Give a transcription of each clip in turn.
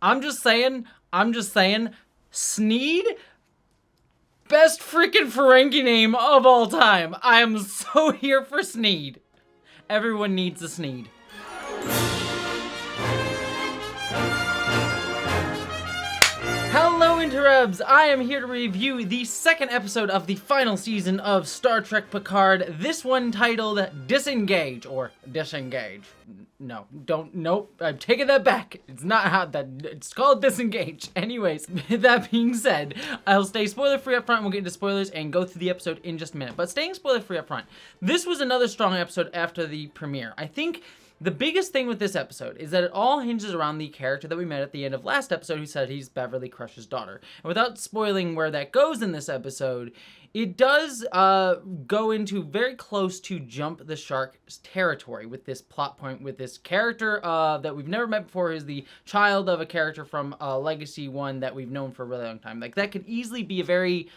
I'm just saying, Sneed, best freaking Ferengi name of all time. I am so here for Sneed. Everyone needs a Sneed. Hello, Interwebs! I am here to review the second episode of the final season of Star Trek Picard, this one titled Disengage, or Disengage. No, nope, I'm taking that back. It's not how that, it's called Disengage. Anyways, that being said, I'll stay spoiler-free up front, we'll get into spoilers and go through the episode in just a minute. But staying spoiler-free up front, this was another strong episode after the premiere. I think the biggest thing with this episode is that it all hinges around the character that we met at the end of last episode who said he's Beverly Crusher's daughter. And without spoiling where that goes in this episode, it does go into very close to jump the shark territory with this plot point, with this character that we've never met before, who's the child of a character from Legacy 1 that we've known for a really long time. Like, that could easily be a very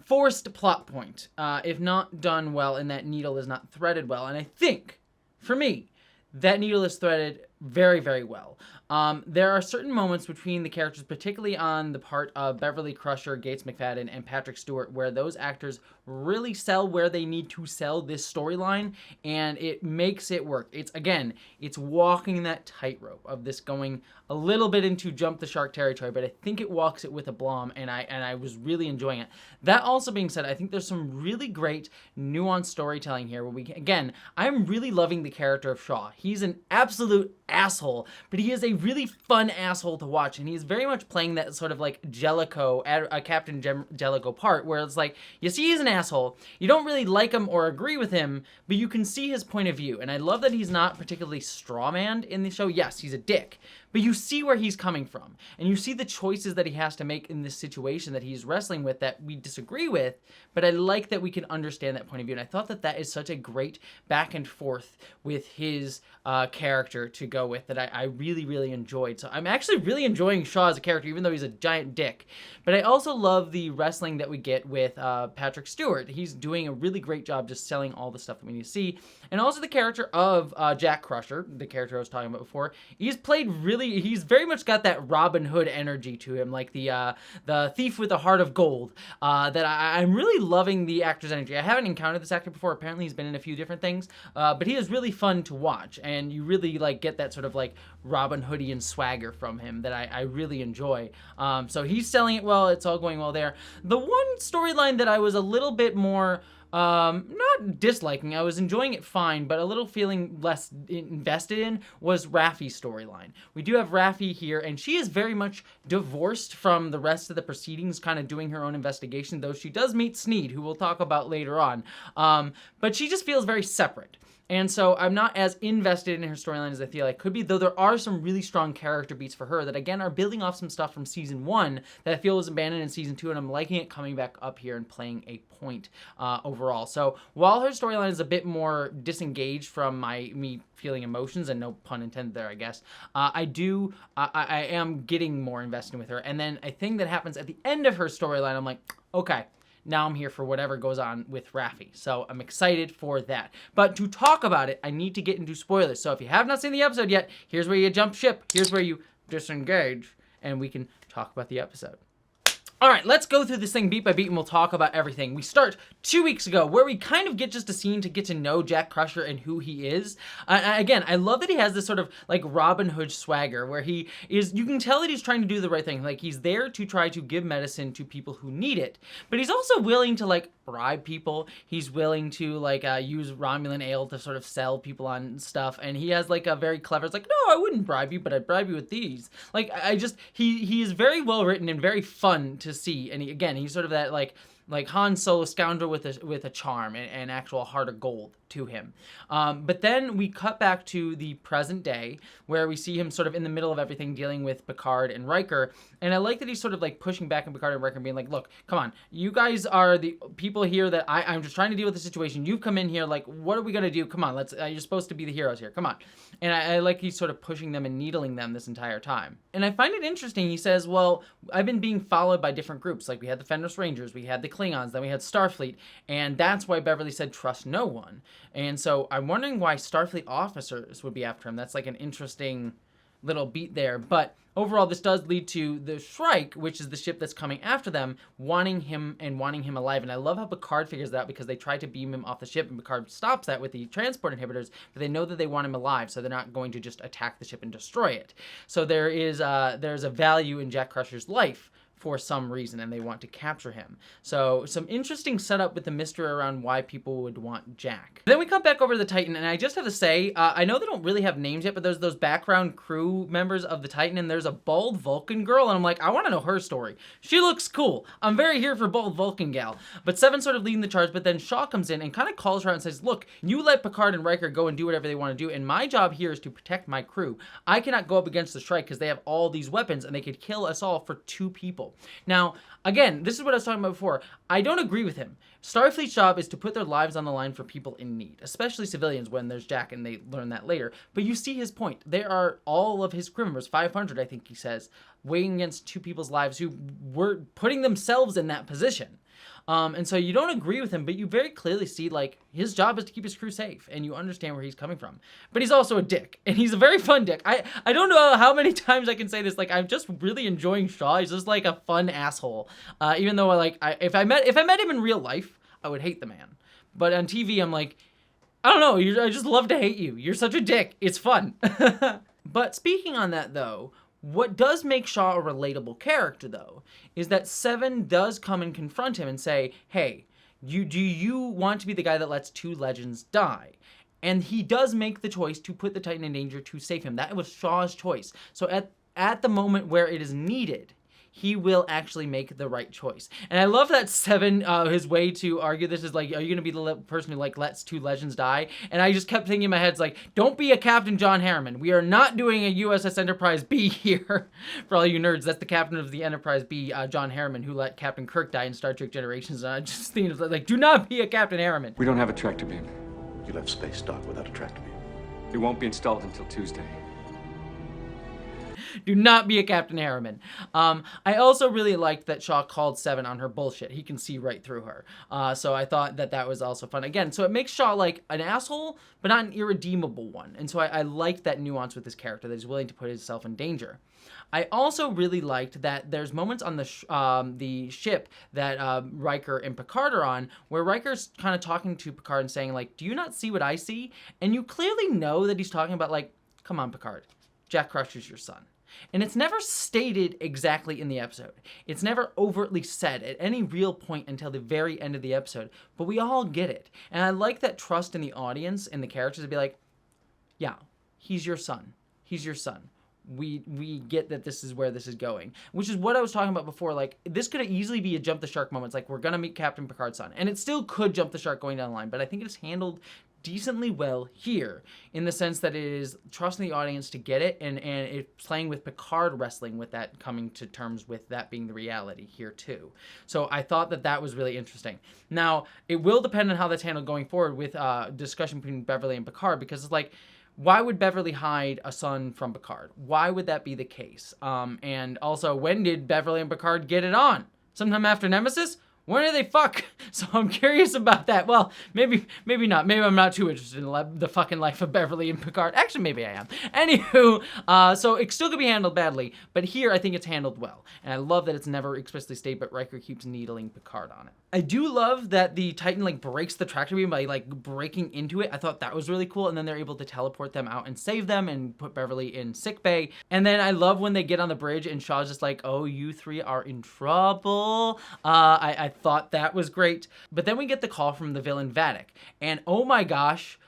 forced plot point if not done well and that needle is not threaded well. And I think, for me, that needle is threaded very, very well. There are certain moments between the characters, particularly on the part of Beverly Crusher, Gates McFadden, and Patrick Stewart, where those actors really sell where they need to sell this storyline, and it makes it work. It's walking that tightrope of this going a little bit into jump the shark territory, but I think it walks it with aplomb, and I was really enjoying it. That also being said, I think there's some really great nuanced storytelling here, where I'm really loving the character of Shaw. He's an absolute asshole, but he is a really fun asshole to watch, and he's very much playing that sort of like Jellicoe, Captain Jellicoe part, where it's like, you see he's an asshole, you don't really like him or agree with him, but you can see his point of view, and I love that he's not particularly strawmanned in the show. Yes, he's a dick, but you see where he's coming from, and you see the choices that he has to make in this situation that he's wrestling with that we disagree with, but I like that we can understand that point of view, and I thought that that is such a great back and forth with his character to go with that I really, really enjoyed. So I'm actually really enjoying Shaw as a character, even though he's a giant dick. But I also love the wrestling that we get with Patrick Stewart. He's doing a really great job just selling all the stuff that we need to see. And also the character of Jack Crusher, the character I was talking about before, he's very much got that Robin Hood energy to him, like the thief with a heart of gold, that I'm really loving the actor's energy. I haven't encountered this actor before. Apparently he's been in a few different things, but he is really fun to watch, and you really like get that sort of like Robin Hoodian swagger from him that I really enjoy. So he's selling it well. It's all going well there. The one storyline that I was a little bit more not disliking, I was enjoying it fine, but a little feeling less invested in, was Raffy's storyline. We do have Raffy here, and she is very much divorced from the rest of the proceedings, kind of doing her own investigation, though she does meet Sneed, who we'll talk about later on. But she just feels very separate. And so I'm not as invested in her storyline as I feel I could be, though there are some really strong character beats for her that, again, are building off some stuff from Season 1 that I feel was abandoned in Season 2, and I'm liking it coming back up here and playing a point overall. So while her storyline is a bit more disengaged from me feeling emotions, and no pun intended there, I guess, I am getting more invested with her. And then a thing that happens at the end of her storyline, I'm like, okay, now I'm here for whatever goes on with Raffy. So I'm excited for that. But to talk about it, I need to get into spoilers. So if you have not seen the episode yet, here's where you jump ship. Here's where you disengage, and we can talk about the episode. All right, let's go through this thing beat by beat, and we'll talk about everything. We start 2 weeks ago, where we kind of get just a scene to get to know Jack Crusher and who he is. Again, I love that he has this sort of like Robin Hood swagger, where you can tell that he's trying to do the right thing. Like, he's there to try to give medicine to people who need it, but he's also willing to like bribe people. He's willing to like use Romulan ale to sort of sell people on stuff, and he has like a very clever, it's like, no, I wouldn't bribe you, but I'd bribe you with these. Like, he is very well written and very fun to see, and he's sort of that like Han Solo scoundrel with a charm and actual heart of gold to him. But then we cut back to the present day, where we see him sort of in the middle of everything dealing with Picard and Riker. And I like that he's sort of like pushing back on Picard and Riker and being like, look, come on, you guys are the people here that I'm just trying to deal with the situation. You've come in here, like, what are we going to do? Come on, you're supposed to be the heroes here. Come on. And I like he's sort of pushing them and needling them this entire time. And I find it interesting. He says, well, I've been being followed by different groups. Like, we had the Fenris Rangers, we had the Klingons, then we had Starfleet, and that's why Beverly said trust no one. And so I'm wondering why Starfleet officers would be after him. That's like an interesting little beat there. But overall, this does lead to the Shrike, which is the ship that's coming after them, wanting him alive. And I love how Picard figures that out, because they try to beam him off the ship, and Picard stops that with the transport inhibitors, but they know that they want him alive, so they're not going to just attack the ship and destroy it. So there's a value in Jack Crusher's life for some reason, and they want to capture him. So some interesting setup with the mystery around why people would want Jack. Then we come back over to the Titan, and I just have to say, I know they don't really have names yet, but there's those background crew members of the Titan, and there's a bald Vulcan girl, and I'm like, I want to know her story. She looks cool. I'm very here for bald Vulcan gal. But Seven's sort of leading the charge, but then Shaw comes in and kind of calls her out and says, look, you let Picard and Riker go and do whatever they want to do, and my job here is to protect my crew. I cannot go up against the Shrike because they have all these weapons, and they could kill us all for 2 people. Now, again, this is what I was talking about before. I don't agree with him. Starfleet's job is to put their lives on the line for people in need, especially civilians when there's Jack, and they learn that later. But you see his point. There are all of his crew members, 500, I think he says, weighing against 2 people's lives who were putting themselves in that position. And so you don't agree with him, but you very clearly see, like, his job is to keep his crew safe, and you understand where he's coming from. But he's also a dick, and he's a very fun dick. I don't know how many times I can say this. Like, I'm just really enjoying Shaw. He's just like a fun asshole. Even though if I met him in real life, I would hate the man. But on TV, I'm like, I don't know. I just love to hate you. You're such a dick. It's fun. But speaking on that, though, what does make Shaw a relatable character, though, is that Seven does come and confront him and say, hey, do you want to be the guy that lets 2 legends die? And he does make the choice to put the Titan in danger to save him. That was Shaw's choice. So at the moment where it is needed, he will actually make the right choice. And I love that Seven, his way to argue this is like, are you going to be the person who like lets 2 legends die? And I just kept thinking in my head, it's like, don't be a Captain John Harriman. We are not doing a USS Enterprise B here. For all you nerds, that's the captain of the Enterprise B, John Harriman, who let Captain Kirk die in Star Trek Generations. And I just think, like, do not be a Captain Harriman. We don't have a tractor beam. You left space dock without a tractor beam. It won't be installed until Tuesday. Do not be a Captain Harriman. I also really liked that Shaw called Seven on her bullshit. He can see right through her. So I thought that was also fun. Again, so it makes Shaw like an asshole, but not an irredeemable one. And so I liked that nuance with this character, that he's willing to put himself in danger. I also really liked that there's moments on the ship that Riker and Picard are on, where Riker's kind of talking to Picard and saying, like, do you not see what I see? And you clearly know that he's talking about, like, come on, Picard, Jack Crusher's your son. And it's never stated exactly in the episode. It's never overtly said at any real point until the very end of the episode, but we all get it. And I like that trust in the audience and the characters to be like, yeah, he's your son. He's your son. We get that this is where this is going, which is what I was talking about before. Like, this could easily be a jump the shark moment. It's like, we're going to meet Captain Picard's son, and it still could jump the shark going down the line, but I think it's handled decently well here, in the sense that it is trusting the audience to get it, and it's playing with Picard wrestling with that, coming to terms with that being the reality here too. So I thought that was really interesting. Now, it will depend on how that's handled going forward with discussion between Beverly and Picard, because it's like, why would Beverly hide a son from Picard? Why would that be the case? And also, when did Beverly and Picard get it on? Sometime after Nemesis? When did they fuck? So I'm curious about that. Well, maybe not. Maybe I'm not too interested in the fucking life of Beverly and Picard. Actually, maybe I am. Anywho, so it still could be handled badly, but here I think it's handled well. And I love that it's never explicitly stated, but Riker keeps needling Picard on it. I do love that the Titan like breaks the tractor beam by like breaking into it. I thought that was really cool. And then they're able to teleport them out and save them and put Beverly in sickbay. And then I love when they get on the bridge and Shaw's just like, oh, you 3 are in trouble. I thought that was great. But then we get the call from the villain Vadic. And oh my gosh,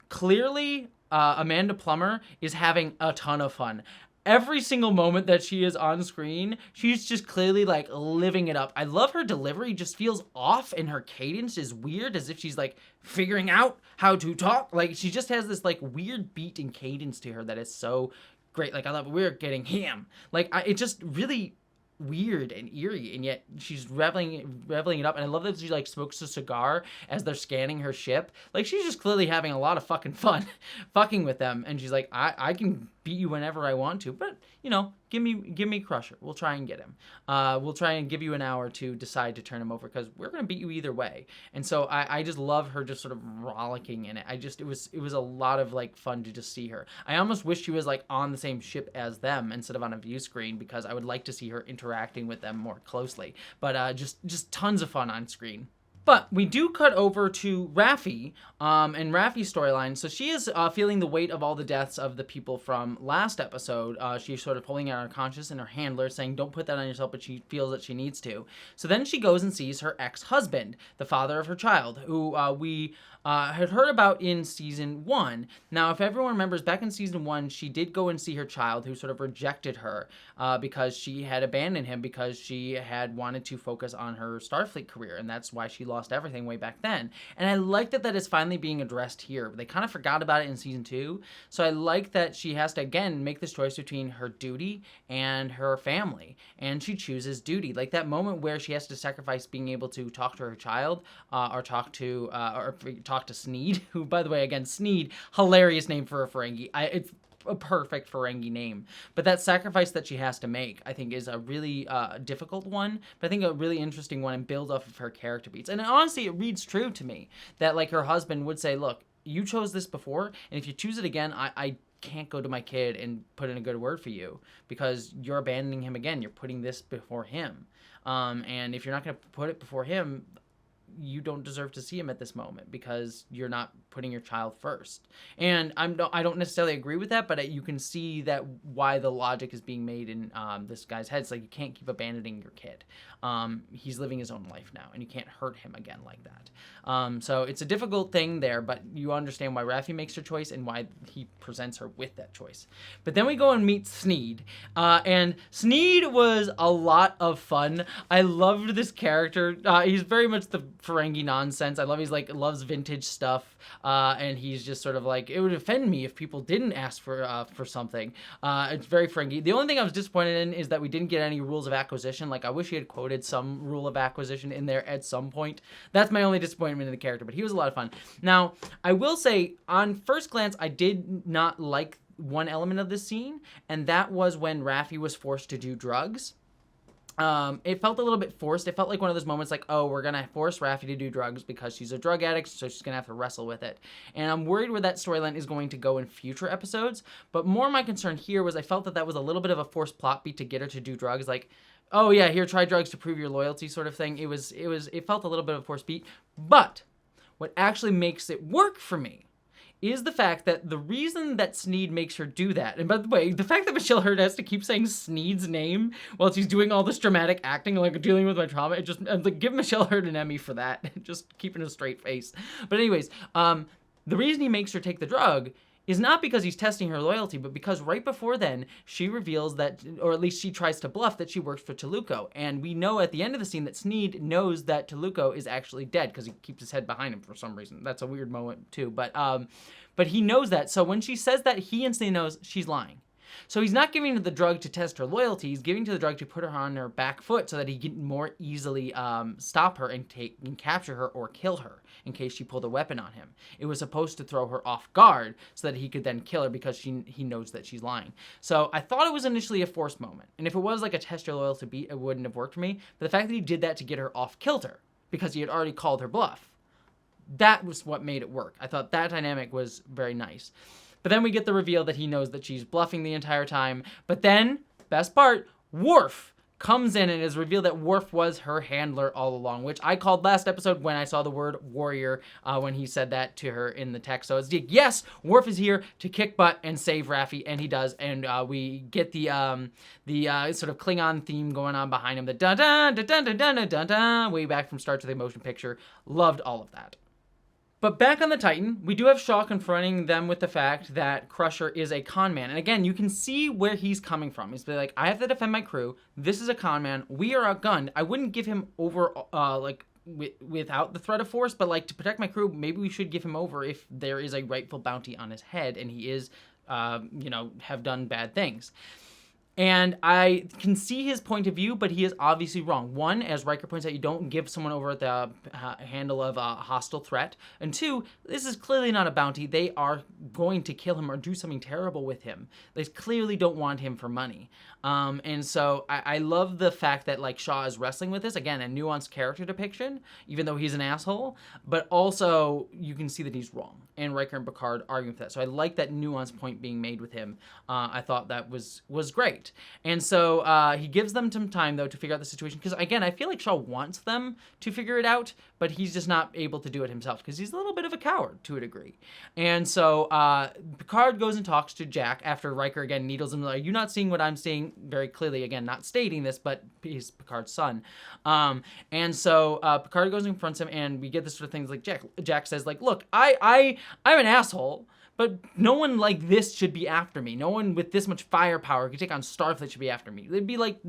clearly Amanda Plummer is having a ton of fun. Every single moment that she is on screen, she's just clearly like living it up. I love her delivery, just feels off, and her cadence is weird, as if she's like figuring out how to talk. Like, she just has this like weird beat and cadence to her that is so great. Like, I love, we're getting him. Like, it just really weird and eerie, and yet she's reveling it up. And I love that she like smokes a cigar as they're scanning her ship. Like, she's just clearly having a lot of fucking fun fucking with them, and she's like, I can beat you whenever I want to, but, give me Crusher. We'll try and get him. We'll try and give you an hour to decide to turn him over, because we're going to beat you either way. And so I just love her just sort of rollicking in it. It was a lot of, like, fun to just see her. I almost wish she was, like, on the same ship as them instead of on a view screen, because I would like to see her interacting with them more closely. But just tons of fun on screen. But we do cut over to Raffy and Raffy's storyline. So she is feeling the weight of all the deaths of the people from last episode. She's sort of pulling out her conscience, and her handler saying, don't put that on yourself, but she feels that she needs to. So then she goes and sees her ex-husband, the father of her child, who we had heard about in season 1. Now, if everyone remembers, back in season 1, she did go and see her child, who sort of rejected her because she had abandoned him because she had wanted to focus on her Starfleet career, and that's why she lost everything way back then. And I like that is finally being addressed here. They kind of forgot about it in season 2, so I like that she has to, again, make this choice between her duty and her family, and she chooses duty. Like that moment where she has to sacrifice being able to talk to her child, or talk to Sneed, who, by the way, again, Sneed, hilarious name for a Ferengi. It's a perfect Ferengi name. But that sacrifice that she has to make, I think, is a really difficult one, but I think a really interesting one, and builds off of her character beats. And honestly, it reads true to me that, like, her husband would say, look, you chose this before, and if you choose it again, I can't go to my kid and put in a good word for you, because you're abandoning him again. You're putting this before him. And if you're not going to put it before him, you don't deserve to see him at this moment, because you're not putting your child first. And I don't necessarily agree with that, but you can see that why the logic is being made in this guy's head. It's like, you can't keep abandoning your kid. He's living his own life now, and you can't hurt him again like that. So it's a difficult thing there, but you understand why Raffy makes her choice and why he presents her with that choice. But then we go and meet Sneed, and Sneed was a lot of fun. I loved this character. He's very much the Ferengi nonsense. I love he's like loves vintage stuff, and he's just sort of like, it would offend me if people didn't ask for something. It's very Ferengi. The only thing I was disappointed in is that we didn't get any rules of acquisition. Like, I wish he had quoted some rule of acquisition in there at some point. That's my only disappointment in the character, but he was a lot of fun. Now, I will say, on first glance, I did not like one element of this scene, and that was when Raffy was forced to do drugs. It felt a little bit forced. It felt like one of those moments like, oh, we're going to force Raffy to do drugs because she's a drug addict, so she's going to have to wrestle with it. And I'm worried where that storyline is going to go in future episodes. But more my concern here was I felt that was a little bit of a forced plot beat to get her to do drugs. Like, oh yeah, here, try drugs to prove your loyalty sort of thing. It felt a little bit of a forced beat. But what actually makes it work for me is the fact that the reason that Sneed makes her do that, and by the way, the fact that Michelle Hurd has to keep saying Sneed's name while she's doing all this dramatic acting, like dealing with my trauma, I'm like, give Michelle Hurd an Emmy for that, just keeping a straight face. But anyways, the reason he makes her take the drug is not because he's testing her loyalty, but because right before then, she reveals that, or at least she tries to bluff, that she works for Toluco. And we know at the end of the scene that Sneed knows that Toluco is actually dead because he keeps his head behind him for some reason. That's a weird moment too, but he knows that. So when she says that, he instantly knows she's lying. So he's not giving her the drug to test her loyalty. He's giving her the drug to put her on her back foot so that he can more easily stop her and capture her or kill her in case she pulled a weapon on him. It was supposed to throw her off guard so that he could then kill her because he knows that she's lying. So I thought it was initially a forced moment. And if it was like a test your loyalty beat, it wouldn't have worked for me. But the fact that he did that to get her off kilter because he had already called her bluff, that was what made it work. I thought that dynamic was very nice. But then we get the reveal that he knows that she's bluffing the entire time. But then, best part, Worf comes in and is revealed that Worf was her handler all along, which I called last episode when I saw the word warrior when he said that to her in the text. So it's like, yes, Worf is here to kick butt and save Raffy, and he does. And we get the sort of Klingon theme going on behind him, the dun dun dun dun dun dun dun dun, way back from Star Trek: The Motion Picture. Loved all of that. But back on the Titan, we do have Shaw confronting them with the fact that Crusher is a con man. And again, you can see where he's coming from. He's like, I have to defend my crew. This is a con man. We are outgunned. I wouldn't give him over, without the threat of force, but like to protect my crew, maybe we should give him over if there is a rightful bounty on his head and he is, have done bad things. And I can see his point of view, but he is obviously wrong. One, as Riker points out, you don't give someone over at the handle of a hostile threat. And two, this is clearly not a bounty. They are going to kill him or do something terrible with him. They clearly don't want him for money. And so I love the fact that like Shaw is wrestling with this. Again, a nuanced character depiction, even though he's an asshole. But also, you can see that he's wrong. And Riker and Picard arguing with that. So I like that nuanced point being made with him. I thought that was great. And so he gives them some time, though, to figure out the situation. Because, again, I feel like Shaw wants them to figure it out, but he's just not able to do it himself because he's a little bit of a coward to a degree. And so Picard goes and talks to Jack after Riker, again, needles him. Like, you're not seeing what I'm seeing very clearly. Again, not stating this, but he's Picard's son. And so Picard goes and confronts him, and we get this sort of things like Jack says, like, look, I'm an asshole, but no one like this should be after me. No one with this much firepower could take on Starfleet should be after me. They'd be like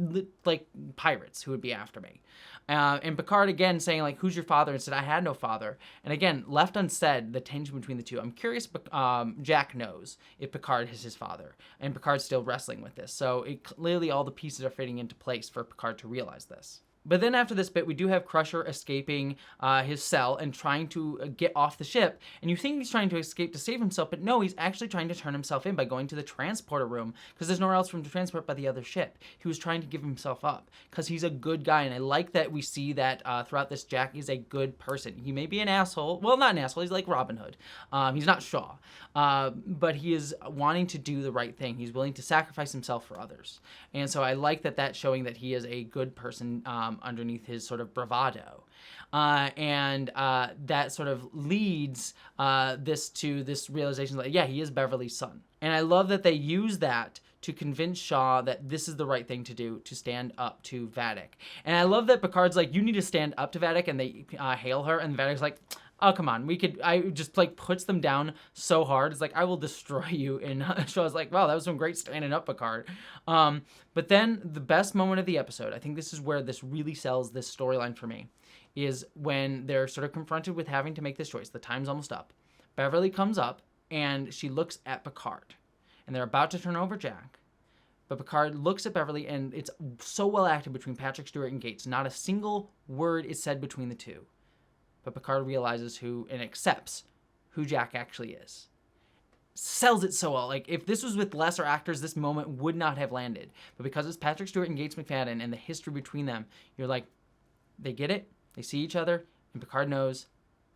pirates who would be after me. And Picard again saying like, who's your father? And said, I had no father. And again, left unsaid, the tension between the two. I'm curious, Jack knows if Picard is his father. And Picard's still wrestling with this. So clearly all the pieces are fitting into place for Picard to realize this. But then after this bit, we do have Crusher escaping his cell and trying to get off the ship. And you think he's trying to escape to save himself, but no, he's actually trying to turn himself in by going to the transporter room because there's nowhere else for him to transport by the other ship. He was trying to give himself up because he's a good guy. And I like that we see that throughout this, Jack is a good person. He may be an asshole. Well, not an asshole. He's like Robin Hood. He's not Shaw. But he is wanting to do the right thing. He's willing to sacrifice himself for others. And so I like that that's showing that he is a good person underneath his sort of bravado. And that sort of leads this to this realization that, yeah, he is Beverly's son. And I love that they use that to convince Shaw that this is the right thing to do, to stand up to Vadic. And I love that Picard's like, you need to stand up to Vadic, and they hail her, and Vadic's like, oh, come on, I just like puts them down so hard. It's like, I will destroy you. And Shaw's like, wow, that was some great standing up, Picard. But then the best moment of the episode, I think this is where this really sells this storyline for me, is when they're sort of confronted with having to make this choice. The time's almost up. Beverly comes up and she looks at Picard, and they're about to turn over Jack. But Picard looks at Beverly, and it's so well acted between Patrick Stewart and Gates. Not a single word is said between the two. But Picard realizes who and accepts who Jack actually is. Sells it so well. Like, if this was with lesser actors, this moment would not have landed. But because it's Patrick Stewart and Gates McFadden and the history between them, you're like, they get it, they see each other, and Picard knows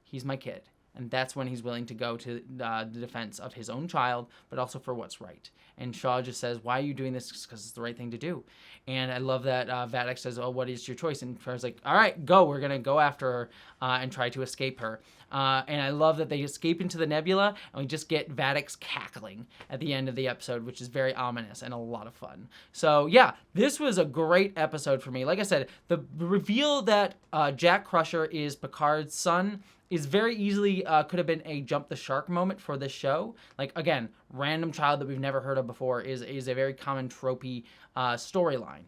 he's my kid. And that's when he's willing to go to the defense of his own child, but also for what's right. And Shaw just says, why are you doing this? Because it's the right thing to do. And I love that Vadic says, oh, what is your choice? And Picard's like, all right, go. We're going to go after her and try to escape her. And I love that they escape into the nebula, and we just get Vadic's cackling at the end of the episode, which is very ominous and a lot of fun. So, yeah, this was a great episode for me. Like I said, the reveal that Jack Crusher is Picard's son is very easily could have been a jump the shark moment for this show. Like, again, random child that we've never heard of before is a very common tropey storyline.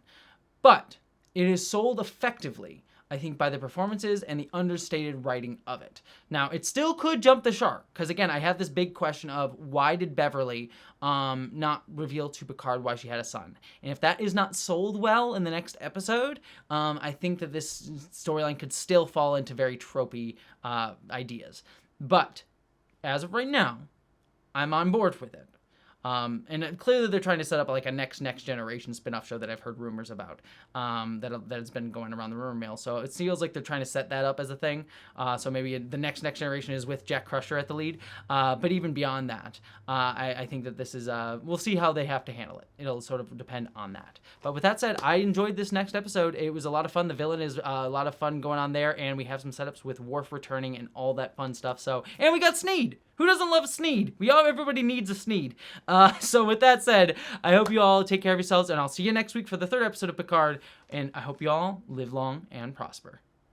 But it is sold effectively, I think, by the performances and the understated writing of it. Now, it still could jump the shark, because again, I have this big question of why did Beverly not reveal to Picard why she had a son? And if that is not sold well in the next episode, I think that this storyline could still fall into very tropey ideas. But as of right now, I'm on board with it. And clearly they're trying to set up like a next generation spin-off show that I've heard rumors about that has been going around the rumor mill. So it feels like they're trying to set that up as a thing. So maybe the next generation is with Jack Crusher at the lead. But even beyond that, I think that this is, we'll see how they have to handle it. It'll sort of depend on that. But with that said, I enjoyed this next episode. It was a lot of fun. The villain is a lot of fun going on there. And we have some setups with Worf returning and all that fun stuff. So, and we got Sneed. Who doesn't love a Sneed? Everybody needs a Sneed. So with that said, I hope you all take care of yourselves, and I'll see you next week for the third episode of Picard, and I hope you all live long and prosper.